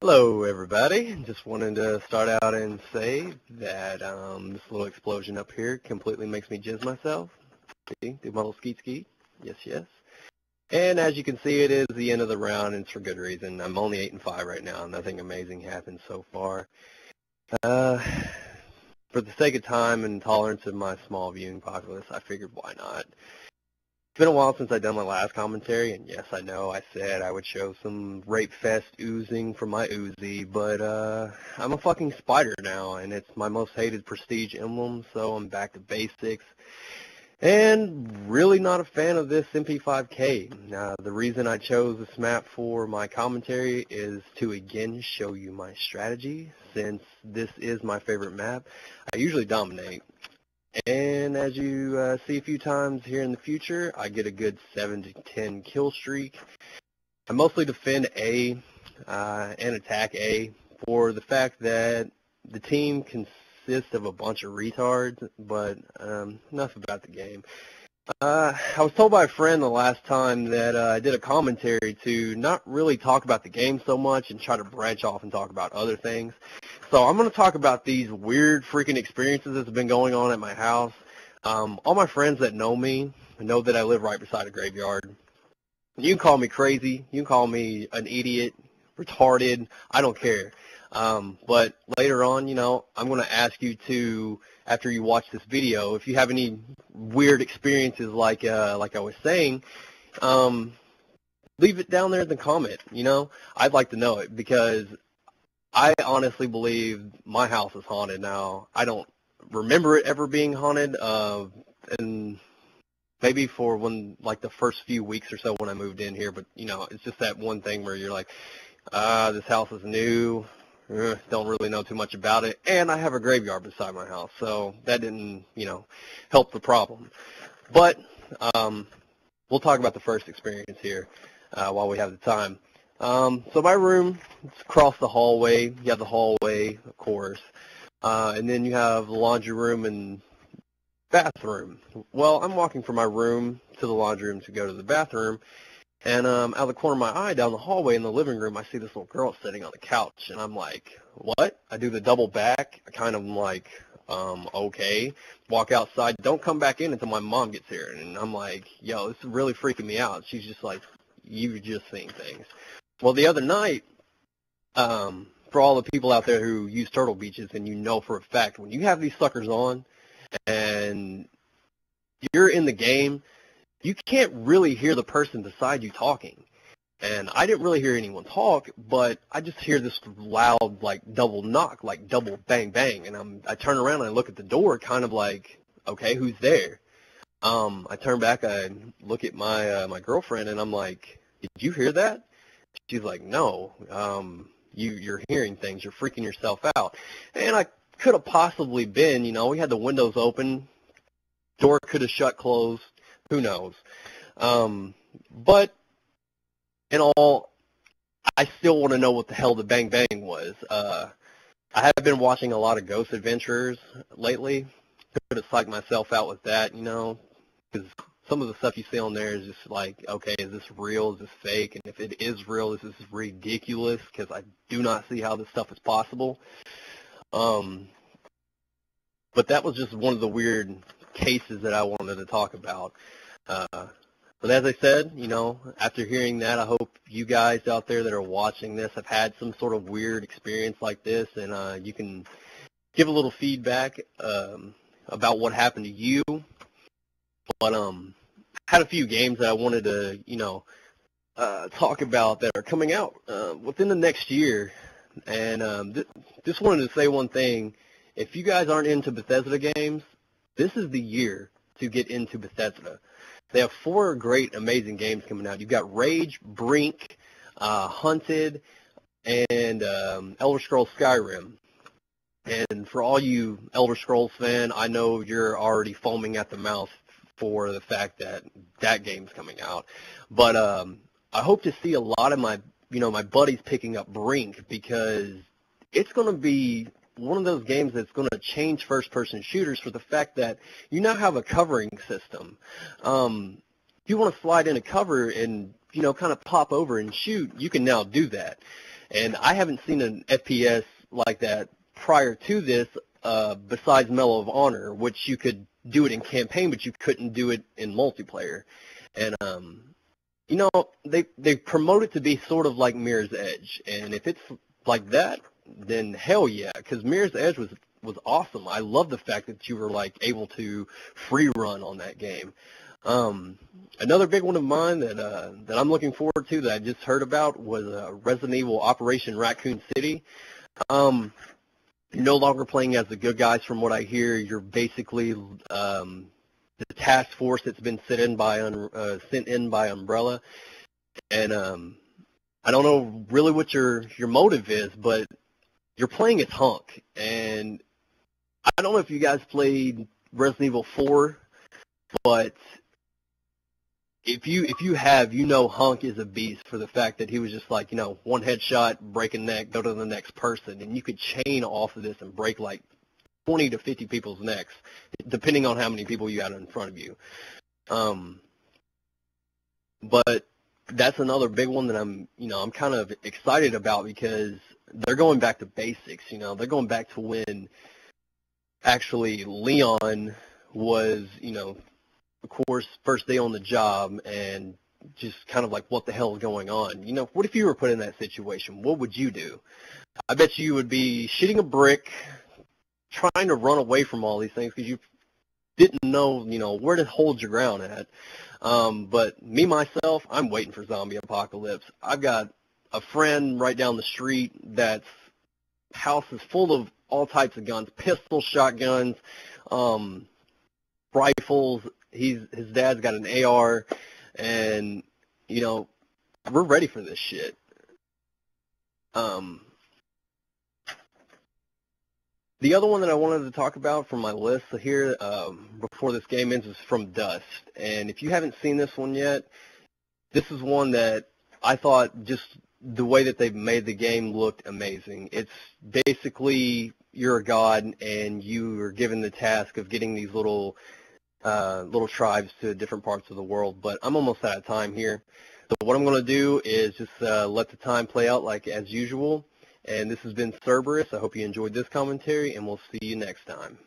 Hello, everybody. Just wanted to start out and say that this little explosion up here completely makes me jizz myself. See, do my little skeet skeet. Yes, yes. And as you can see, it is the end of the round, and it's for good reason. I'm only 8-5 right now. Nothing amazing happened so far. For the sake of time and tolerance of my small viewing populace, I figured why not. It's been a while since I've done my last commentary, and yes, I know I said I would show some rape fest oozing from my Uzi, but I'm a fucking spider now, and it's my most hated prestige emblem, so I'm back to basics. And really not a fan of this MP5K. Now, the reason I chose this map for my commentary is to again show you my strategy. Since this is my favorite map, I usually dominate. And as you see a few times here in the future, I get a good 7 to 10 kill streak. I mostly defend A and attack A for the fact that the team consists of a bunch of retards, but enough about the game. I was told by a friend the last time that I did a commentary to not really talk about the game so much and try to branch off and talk about other things. So I'm going to talk about these weird freaking experiences that's been going on at my house. All my friends that know me know that I live right beside a graveyard. You can call me crazy. You can call me an idiot, retarded. I don't care. But later on, you know, I'm going to ask you to, after you watch this video, if you have any weird experiences like I was saying, leave it down there in the comment, you know. I'd like to know it because I honestly believe my house is haunted now. I don't remember it ever being haunted, and maybe for like the first few weeks or so when I moved in here, but, you know, it's just that one thing where you're like, this house is new. Don't really know too much about it, and I have a graveyard beside my house, so that didn't, you know, help the problem. But we'll talk about the first experience here while we have the time. So my room, it's across the hallway. You have the hallway, of course, and then you have the laundry room and bathroom. Well, I'm walking from my room to the laundry room to go to the bathroom, and out of the corner of my eye, down the hallway in the living room, I see this little girl sitting on the couch, and I'm like, what? I do the double back. I kind of am like, okay. Walk outside. Don't come back in until my mom gets here. And I'm like, yo, this is really freaking me out. She's just like, you've just seen things. Well, the other night, for all the people out there who use Turtle Beaches, and you know for a fact, when you have these suckers on and you're in the game, you can't really hear the person beside you talking. And I didn't really hear anyone talk, but I just hear this loud, like, double knock, like double bang, bang. And I turn around and I look at the door kind of like, okay, who's there? I turn back, I look at my girlfriend, and I'm like, did you hear that? She's like, no, you're hearing things. You're freaking yourself out. And I could have possibly been, you know, we had the windows open. Door could have shut closed. Who knows? But in all, I still want to know what the hell the bang bang was. I have been watching a lot of Ghost Adventurers lately. Could have psyched myself out with that, you know, because some of the stuff you see on there is just like, okay, is this real? Is this fake? And if it is real, this is ridiculous because I do not see how this stuff is possible. But that was just one of the weird cases that I wanted to talk about. But as I said, you know, after hearing that, I hope you guys out there that are watching this have had some sort of weird experience like this, and you can give a little feedback about what happened to you. But I had a few games that I wanted to, you know, talk about that are coming out within the next year. And just wanted to say one thing. If you guys aren't into Bethesda games, this is the year to get into Bethesda. They have 4 great, amazing games coming out. You've got Rage, Brink, Hunted, and Elder Scrolls Skyrim. And for all you Elder Scrolls fan, I know you're already foaming at the mouth for the fact that that game's coming out. But I hope to see a lot of my buddies picking up Brink because it's going to be one of those games that's going to change first-person shooters for the fact that you now have a covering system. If you want to slide in a cover and, you know, kind of pop over and shoot, you can now do that. And I haven't seen an FPS like that prior to this, besides Medal of Honor, which you could do it in campaign, but you couldn't do it in multiplayer. And you know, they promote it to be sort of like Mirror's Edge, and if it's like that, then hell yeah, because Mirror's Edge was awesome. I love the fact that you were like able to free run on that game. Another big one of mine that I'm looking forward to that I just heard about was Resident Evil Operation Raccoon City. You're no longer playing as the good guys, from what I hear. You're basically the task force that's been sent in by Umbrella, and I don't know really what your motive is, but you're playing as Hunk, and I don't know if you guys played Resident Evil 4, but if you have, you know Hunk is a beast for the fact that he was just like, one headshot, break a neck, go to the next person, and you could chain off of this and break like 20 to 50 people's necks, depending on how many people you had in front of you. But that's another big one that I'm kind of excited about, because they're going back to basics. They're going back to when actually Leon was, of course, first day on the job, and just kind of like, what the hell is going on? What if you were put in that situation? What would you do? I bet you would be shitting a brick, trying to run away from all these things because you didn't know, where to hold your ground at. But me, myself, I'm waiting for zombie apocalypse. I've got a friend right down the street that's house is full of all types of guns, pistols, shotguns, rifles. His dad's got an AR, and, we're ready for this shit. The other one that I wanted to talk about from my list here before this game ends is From Dust. And if you haven't seen this one yet, this is one that I thought just the way that they've made the game looked amazing. It's basically you're a god, and you are given the task of getting these little tribes to different parts of the world. But I'm almost out of time here. So what I'm going to do is just let the time play out like as usual. And this has been Cerberus. I hope you enjoyed this commentary, and we'll see you next time.